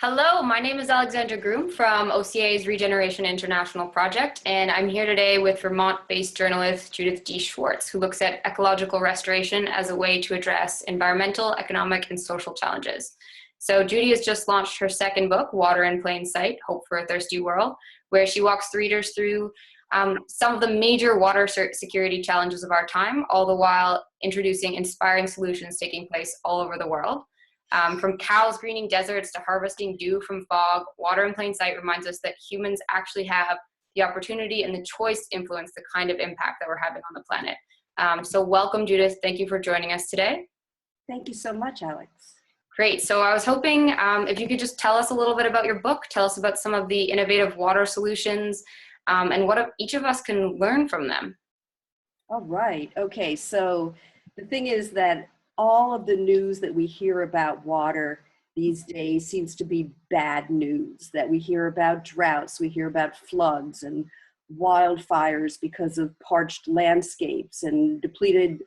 Hello, my name is Alexandra Groom from OCA's Regeneration International project, and I'm here today with Vermont-based journalist Judith D Schwartz, who looks at ecological restoration as a way to address environmental, economic, and social challenges. So Judy has just launched her second book, Water in Plain Sight, Hope for a Thirsty World, where she walks the readers through some of the major water security challenges of our time, all the while introducing inspiring solutions taking place all over the world. From cows greening deserts to harvesting dew from fog, Water in Plain Sight reminds us that humans actually have the opportunity and the choice to influence the kind of impact that we're having on the planet. So welcome, Judith. Thank you for joining us today. Thank you so much, Alex. Great. So I was hoping if you could just tell us a little bit about your book, tell us about some of the innovative water solutions and what each of us can learn from them. All right. Okay. So the thing is that all of the news that we hear about water these days seems to be bad news, that we hear about droughts, we hear about floods and wildfires because of parched landscapes and depleted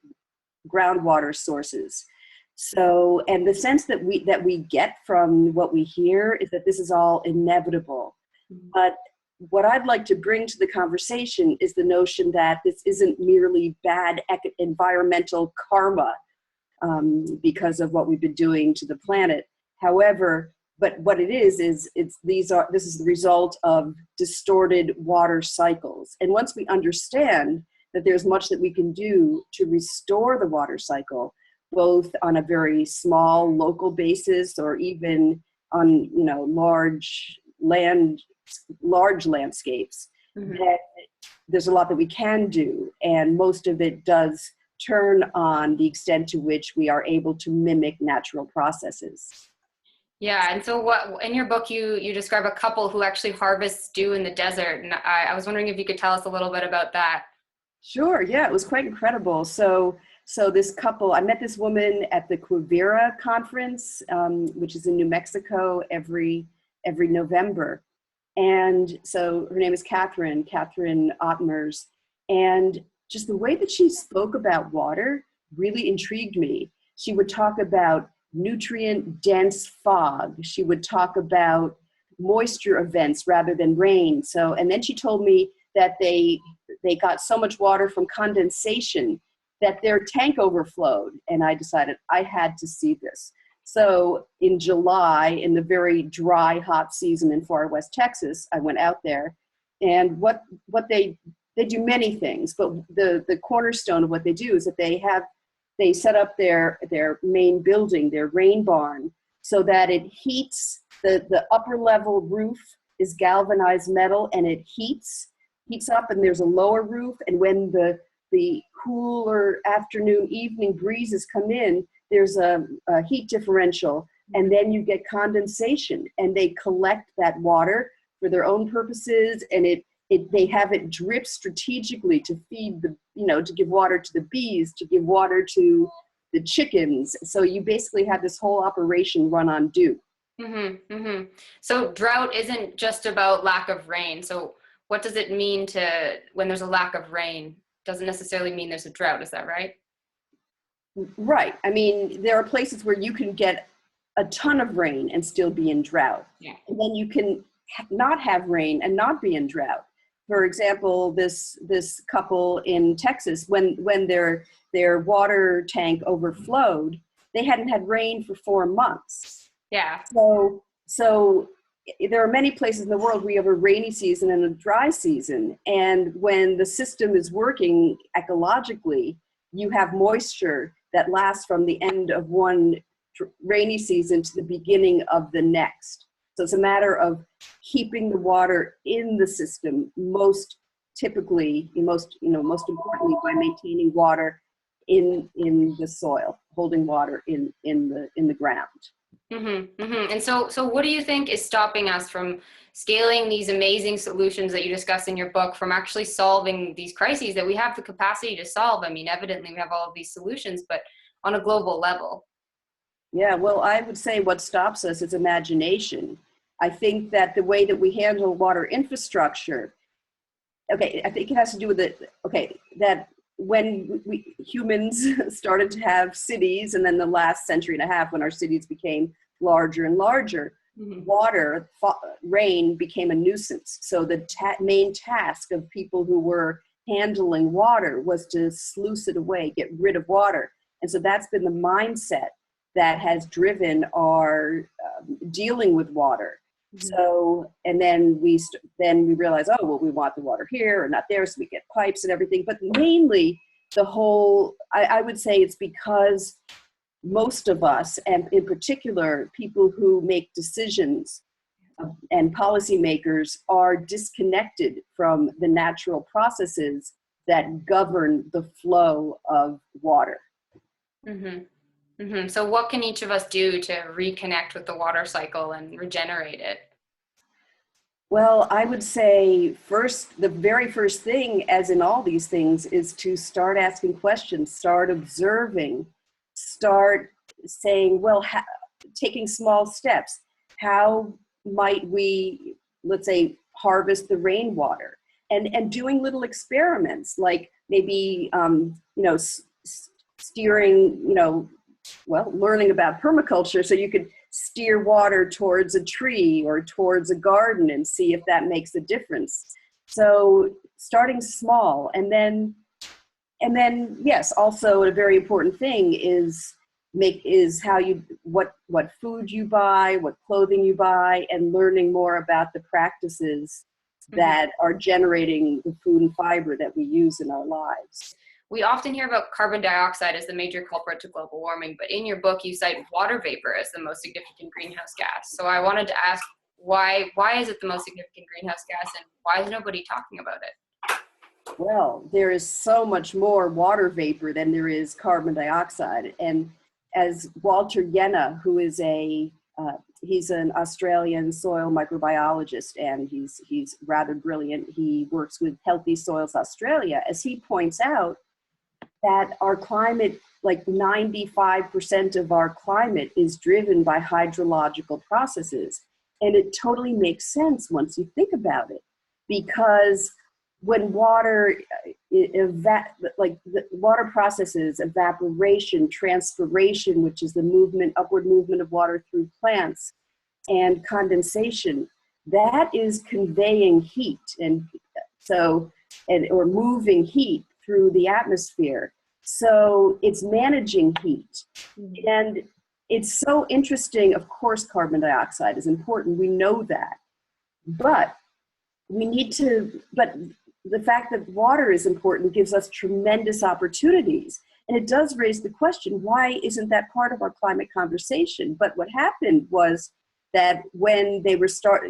groundwater sources. So, and the sense that we get from what we hear is that this is all inevitable. But what I'd like to bring to the conversation is the notion that this isn't merely bad environmental karma, because of what we've been doing to the planet. However, but what it is this is the result of distorted water cycles. And once we understand that there's much that we can do to restore the water cycle, both on a very small local basis or even on large landscapes, that there's a lot that we can do, and most of it does turn on the extent to which we are able to mimic natural processes. Yeah, and so in your book you describe a couple who actually harvests dew in the desert, and I was wondering if you could tell us a little bit about that. Sure, yeah, it was quite incredible. So this couple, I met this woman at the Quivira conference, which is in New Mexico every November. And so her name is Catherine Ottmers, and just the way that she spoke about water really intrigued me. She would talk about nutrient-dense fog. She would talk about moisture events rather than rain. So, and then she told me that they got so much water from condensation that their tank overflowed. And I decided I had to see this. So in July, in the very dry, hot season in far west Texas, I went out there, and what they do many things, but the cornerstone of what they do is that they set up their main building, their rain barn, so that it heats, the upper level roof is galvanized metal, and it heats up, and there's a lower roof, and when the cooler afternoon, evening breezes come in, there's a heat differential, and then you get condensation, and they collect that water for their own purposes, and they have it drip strategically to feed to give water to the bees, to give water to the chickens. So you basically have this whole operation run on dew. So drought isn't just about lack of rain. So what does it mean when there's a lack of rain? Doesn't necessarily mean there's a drought. Is that right? Right. I mean, there are places where you can get a ton of rain and still be in drought. Yeah. And then you can not have rain and not be in drought. For example, this couple in Texas, when their water tank overflowed, they hadn't had rain for 4 months. Yeah. So there are many places in the world where you have a rainy season and a dry season. And when the system is working ecologically, you have moisture that lasts from the end of one rainy season to the beginning of the next. So it's a matter of keeping the water in the system, most importantly by maintaining water in the soil, holding water in the ground. And so what do you think is stopping us from scaling these amazing solutions that you discuss in your book, from actually solving these crises that we have the capacity to solve? I mean, evidently we have all of these solutions, but on a global level. Yeah, well, I would say what stops us is imagination. I think that the way that we handle water infrastructure, I think it has to do with that when humans started to have cities, and then the last century and a half when our cities became larger and larger, rain became a nuisance. So the main task of people who were handling water was to sluice it away, get rid of water. And so that's been the mindset that has driven our dealing with water. So, and then we realize, oh, well, we want the water here or not there, so we get pipes and everything. But mainly the whole, I would say it's because most of us, and in particular, people who make decisions and policymakers, are disconnected from the natural processes that govern the flow of water. So what can each of us do to reconnect with the water cycle and regenerate it? Well, I would say the very first thing, as in all these things, is to start asking questions, start observing, start saying, well, taking small steps. How might we, let's say, harvest the rainwater? And doing little experiments, like maybe, steering, learning about permaculture, so you could steer water towards a tree or towards a garden and see if that makes a difference. So starting small, and then yes, also a very important thing is what food you buy, what clothing you buy, and learning more about the practices that are generating the food and fiber that we use in our lives. We often hear about carbon dioxide as the major culprit to global warming, but in your book you cite water vapor as the most significant greenhouse gas. So I wanted to ask, why is it the most significant greenhouse gas, and why is nobody talking about it? Well, there is so much more water vapor than there is carbon dioxide. And as Walter Jenna, who is he's an Australian soil microbiologist, and he's rather brilliant. He works with Healthy Soils Australia, as he points out, that our climate, like 95% of our climate, is driven by hydrological processes. And it totally makes sense once you think about it, because when water, the water processes, evaporation, transpiration, which is the upward movement of water through plants, and condensation, that is conveying heat or moving heat through the atmosphere. So it's managing heat. And it's so interesting. Of course, carbon dioxide is important. We know that. But the fact that water is important gives us tremendous opportunities. And it does raise the question, why isn't that part of our climate conversation? But what happened was that when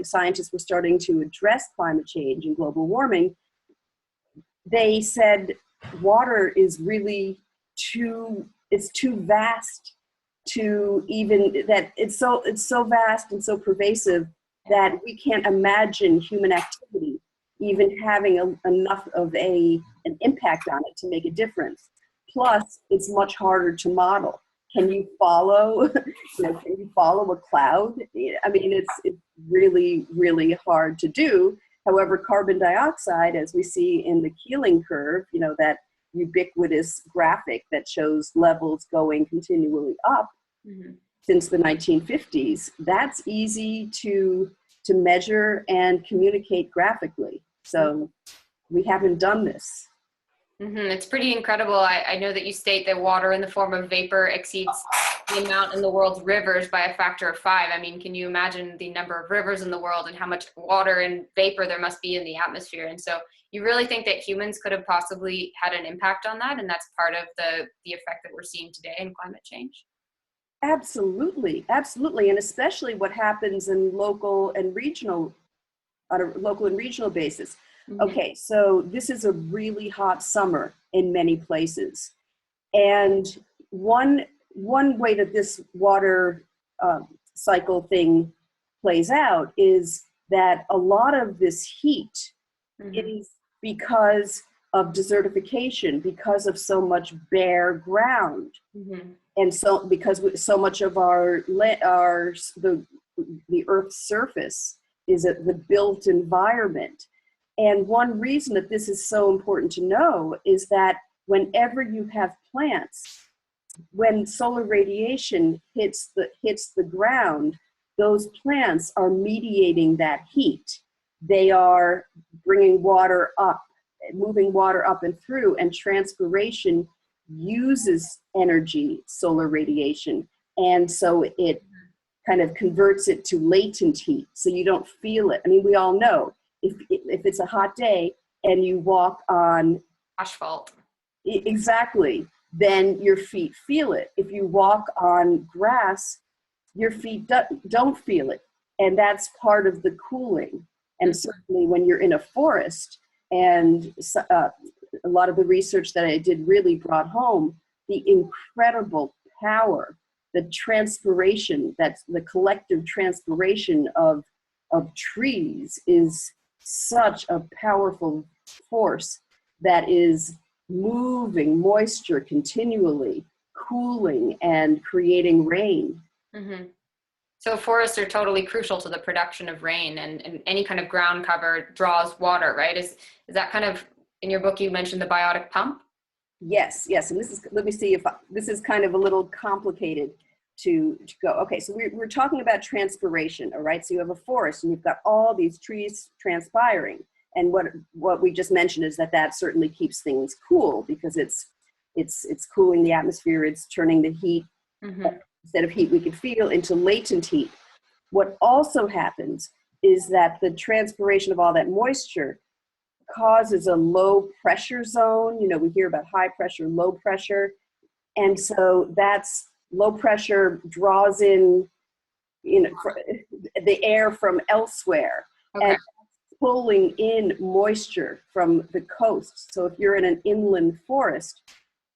scientists were starting to address climate change and global warming, they said water is really too vast to even, that it's so vast and so pervasive that we can't imagine human activity even having enough of an impact on it to make a difference. Plus, it's much harder to model. Can you follow, a cloud? I mean, it's really, really hard to do. However, carbon dioxide, as we see in the Keeling curve, that ubiquitous graphic that shows levels going continually up since the 1950s, that's easy to measure and communicate graphically. So we haven't done this. It's pretty incredible. I know that you state that water in the form of vapor exceeds the amount in the world's rivers by a factor of 5. I mean, can you imagine the number of rivers in the world and how much water and vapor there must be in the atmosphere? And so you really think that humans could have possibly had an impact on that, and that's part of the effect that we're seeing today in climate change? Absolutely, absolutely. And especially what happens in local and regional basis. Okay, so this is a really hot summer in many places. And one way that this water cycle thing plays out is that a lot of this heat is because of desertification, because of so much bare ground. And so because so much of the Earth's surface is the built environment. And one reason that this is so important to know is that whenever you have plants, when solar radiation hits the ground, those plants are mediating that heat. They are bringing water up, moving water up and through, and transpiration uses energy, solar radiation, and so it kind of converts it to latent heat, so you don't feel it. I mean, we all know if it's a hot day and you walk on Asphalt. exactly, then your feet feel it. If you walk on grass, your feet don't feel it, and that's part of the cooling. And certainly when you're in a forest, and a lot of the research that I did really brought home the incredible power, the transpiration, that's the collective transpiration of trees is such a powerful force that is moving moisture continually, cooling and creating rain. Mm-hmm. So forests are totally crucial to the production of rain, and any kind of ground cover draws water, right? Is that kind of, in your book you mentioned the biotic pump? Yes, and this is, let me see if this is kind of a little complicated to go. Okay, so we're talking about transpiration, all right? So you have a forest and you've got all these trees transpiring. And what we just mentioned is that certainly keeps things cool, because it's cooling the atmosphere, it's turning the heat, instead of heat we could feel, into latent heat. What also happens is that the transpiration of all that moisture causes a low pressure zone. You know, we hear about high pressure, low pressure. And so that's low pressure draws in, the air from elsewhere. Okay. And pulling in moisture from the coast. So if you're in an inland forest,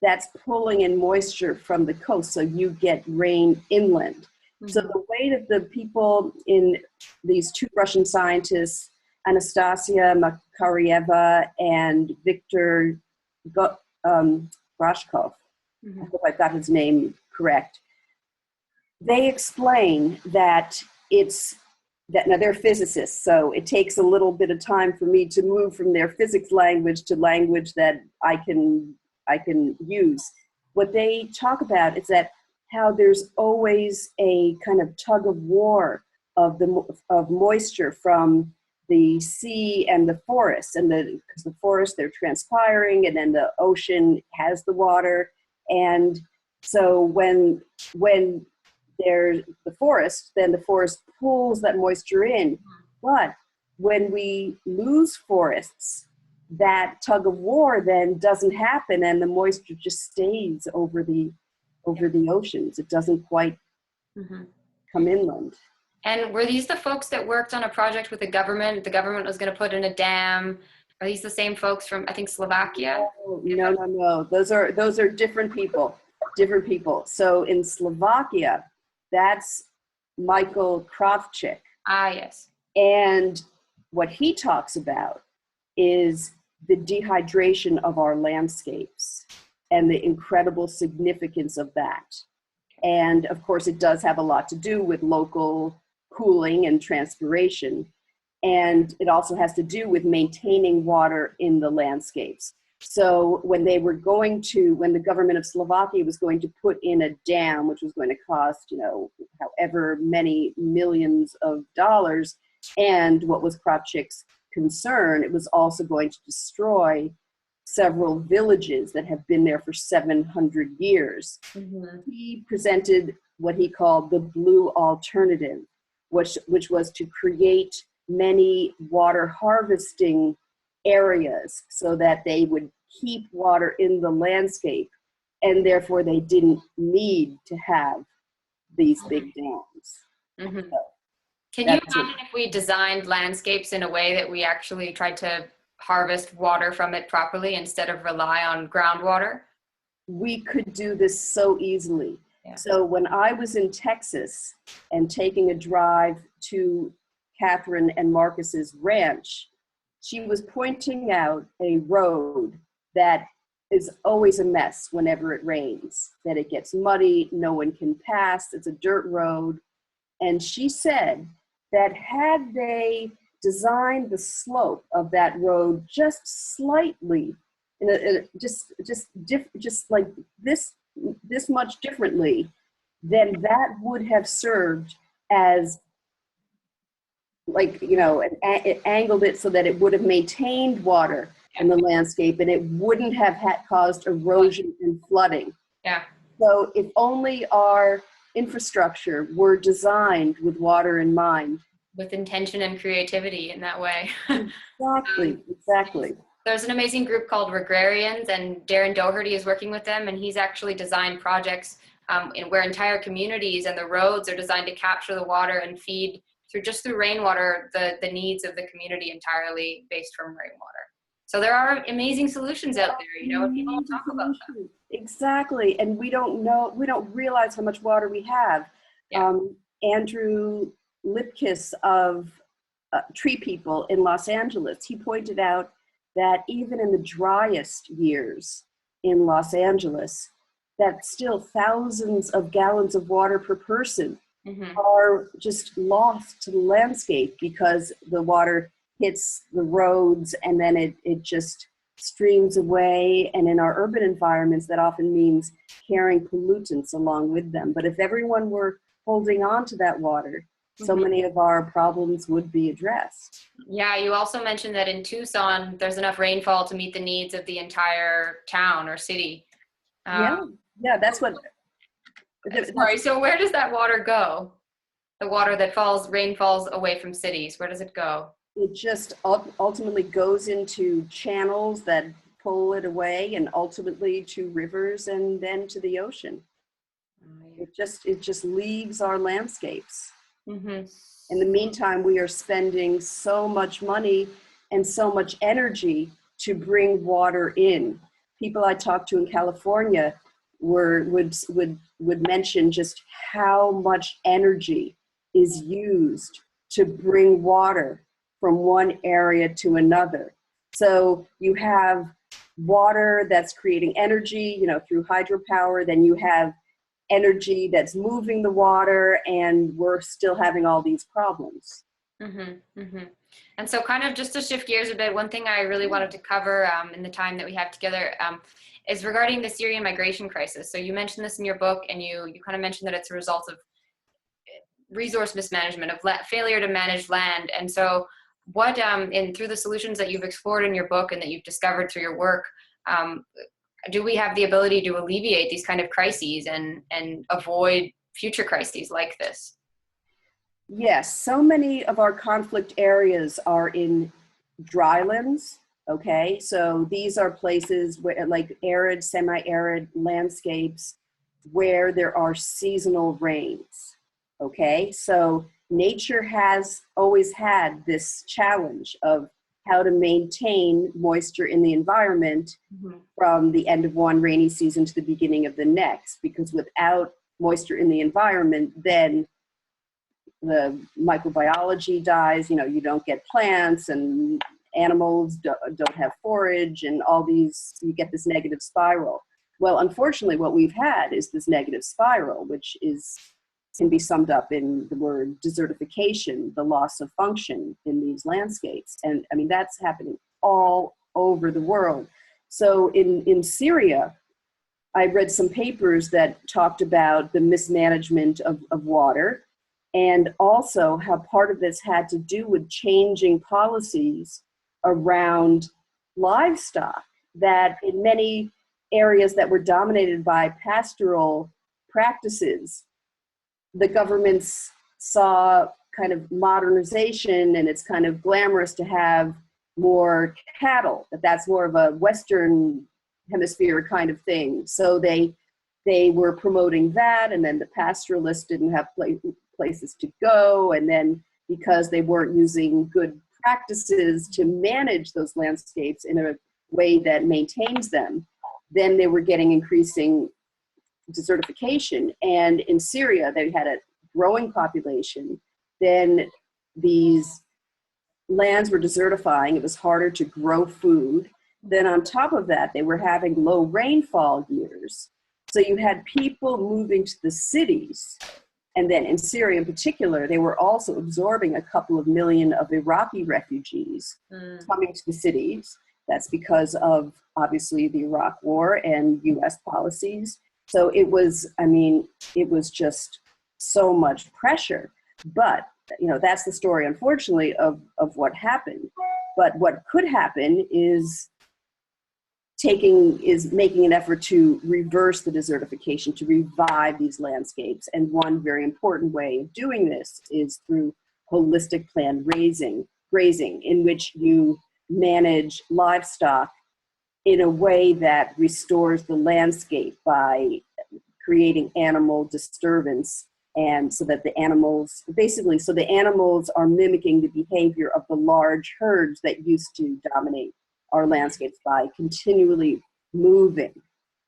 that's pulling in moisture from the coast, so you get rain inland. So the way that the people in these two Russian scientists, Anastasia Makarieva and Viktor Grashkov, I hope I got his name correct, they explain that now they're physicists, so it takes a little bit of time for me to move from their physics language to language that I can use. What they talk about is that how there's always a kind of tug of war of moisture from the sea and the forest, and because the forest, they're transpiring, and then the ocean has the water, and so when there's the forest, then the forest pulls that moisture in. But when we lose forests, that tug of war then doesn't happen, and the moisture just stays over the oceans. It doesn't quite come inland. And were these the folks that worked on a project with the government? The government was going to put in a dam. Are these the same folks from, I think, Slovakia? No. Those are different people. Different people. So in Slovakia, that's Michael Kravchik. Ah, yes. And what he talks about is the dehydration of our landscapes and the incredible significance of that. And of course, it does have a lot to do with local cooling and transpiration. And it also has to do with maintaining water in the landscapes. So when the government of Slovakia was going to put in a dam, which was going to cost, however many millions of dollars, and what was Kravchik's concern, it was also going to destroy several villages that have been there for 700 years. He presented what he called the blue alternative, which was to create many water harvesting areas so that they would keep water in the landscape, and therefore they didn't need to have these big dams. So can you imagine if we designed landscapes in a way that we actually tried to harvest water from it properly instead of rely on groundwater? We could do this so easily. Yeah. So when I was in Texas and taking a drive to Catherine and Marcus's ranch, she was pointing out a road that is always a mess whenever it rains, that it gets muddy, no one can pass, it's a dirt road. And she said that had they designed the slope of that road just slightly, just like this much differently, then that would have served as like, you know, it angled it so that it would have maintained water in the landscape and it wouldn't have caused erosion and flooding. Yeah. So if only our infrastructure were designed with water in mind. With intention and creativity in that way. Exactly. There's an amazing group called Regenerative, and Darren Doherty is working with them, and he's actually designed projects where entire communities and the roads are designed to capture the water and feed through rainwater the needs of the community entirely based from rainwater. So there are amazing solutions out there, you know, and people don't talk about them. Exactly, and we don't realize how much water we have. Yeah. Andrew Lipkiss of Tree People in Los Angeles, he pointed out that even in the driest years in Los Angeles, that still thousands of gallons of water per person are just lost to the landscape because the water hits the roads and then it just streams away. And in our urban environments, that often means carrying pollutants along with them. But if everyone were holding on to that water, so many of our problems would be addressed. Yeah, you also mentioned that in Tucson, there's enough rainfall to meet the needs of the entire town or city. Yeah, that's what. Sorry, so where does that water go? The water that rain falls away from cities, where does it go? It just ultimately goes into channels that pull it away and ultimately to rivers and then to the ocean. It just leaves our landscapes. In the meantime, we are spending so much money and so much energy to bring water in. People I talked to in California would mention just how much energy is used to bring water from one area to another. So you have water that's creating energy, you know, through hydropower, then you have energy that's moving the water, and we're still having all these problems. And so kind of just to shift gears a bit, one thing I really wanted to cover in the time that we have together is regarding the Syrian migration crisis. So you mentioned this in your book, and you kind of mentioned that it's a result of resource mismanagement, of failure to manage land. And so what, through the solutions that you've explored in your book and that you've discovered through your work, do we have the ability to alleviate these kind of crises and avoid future crises like this? Yes, so many of our conflict areas are in drylands, okay? So these are places where, like arid, semi-arid landscapes where there are seasonal rains, okay? So nature has always had this challenge of how to maintain moisture in the environment from the end of one rainy season to the beginning of the next, because without moisture in the environment, then the microbiology dies, you know, you don't get plants and animals don't have forage and all these, you get this negative spiral. Well, unfortunately, what we've had is this negative spiral, which can be summed up in the word desertification, the loss of function in these landscapes. And I mean, that's happening all over the world. So in Syria, I read some papers that talked about the mismanagement of water, and also how part of this had to do with changing policies around livestock, that in many areas that were dominated by pastoral practices, the governments saw kind of modernization, and it's kind of glamorous to have more cattle, that's more of a Western hemisphere kind of thing. So they were promoting that, and then the pastoralists didn't have places to go, and then because they weren't using good practices to manage those landscapes in a way that maintains them, then they were getting increasing desertification. And in Syria, they had a growing population. Then these lands were desertifying. It was harder to grow food. Then on top of that, they were having low rainfall years. So you had people moving to the cities. And then in Syria in particular, they were also absorbing a couple of million of Iraqi refugees coming to the cities. That's because of, obviously, the Iraq War and US policies. So it was, I mean, it was just so much pressure. But that's the story, unfortunately, of what happened. But what could happen is making an effort to reverse the desertification, to revive these landscapes. And one very important way of doing this is through holistic plant grazing, in which you manage livestock in a way that restores the landscape by creating animal disturbance, and so that the animals are mimicking the behavior of the large herds that used to dominate our landscapes by continually moving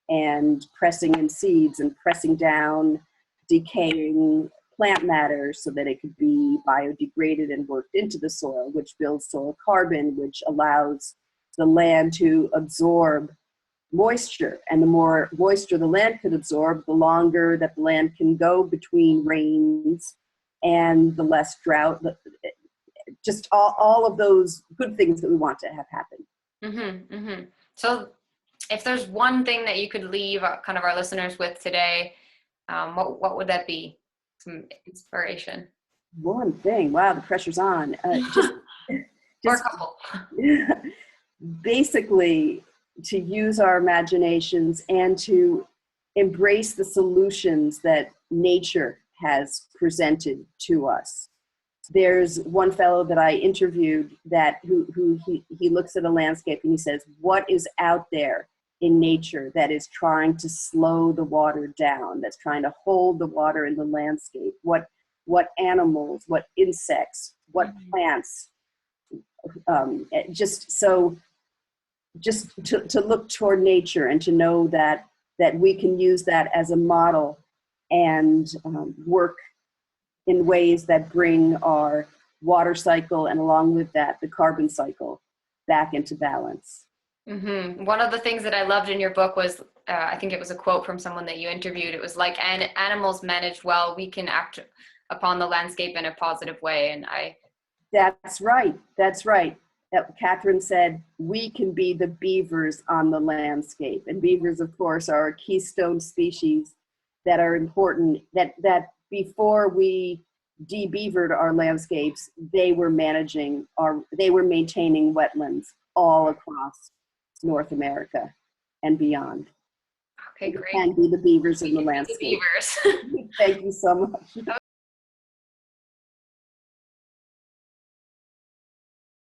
and pressing in seeds and pressing down decaying plant matter so that it could be biodegraded and worked into the soil, which builds soil carbon, which allows the land to absorb moisture. And the more moisture the land could absorb, the longer that the land can go between rains, and the less drought, just all of those good things that we want to have happen. Mm-hmm, mm-hmm. So if there's one thing that you could leave kind of our listeners with today, what would that be? Some inspiration. One thing. Wow, the pressure's on. Or a couple. Basically, to use our imaginations and to embrace the solutions that nature has presented to us. There's one fellow that I interviewed who he looks at a landscape and he says, what is out there in nature that is trying to slow the water down, that's trying to hold the water in the landscape? What animals, what insects, what plants? Just to look toward nature and to know that we can use that as a model and work in ways that bring our water cycle, and along with that, the carbon cycle, back into balance. Mm-hmm. One of the things that I loved in your book was, I think it was a quote from someone that you interviewed. It was like, animals managed well, we can act upon the landscape in a positive way. And That's right. Catherine said, we can be the beavers on the landscape. And beavers, of course, are a keystone species that are important, that before we de-beavered our landscapes, they were maintaining wetlands all across North America and beyond. Okay, great. And be the beavers in the landscape. The beavers. Thank you so much.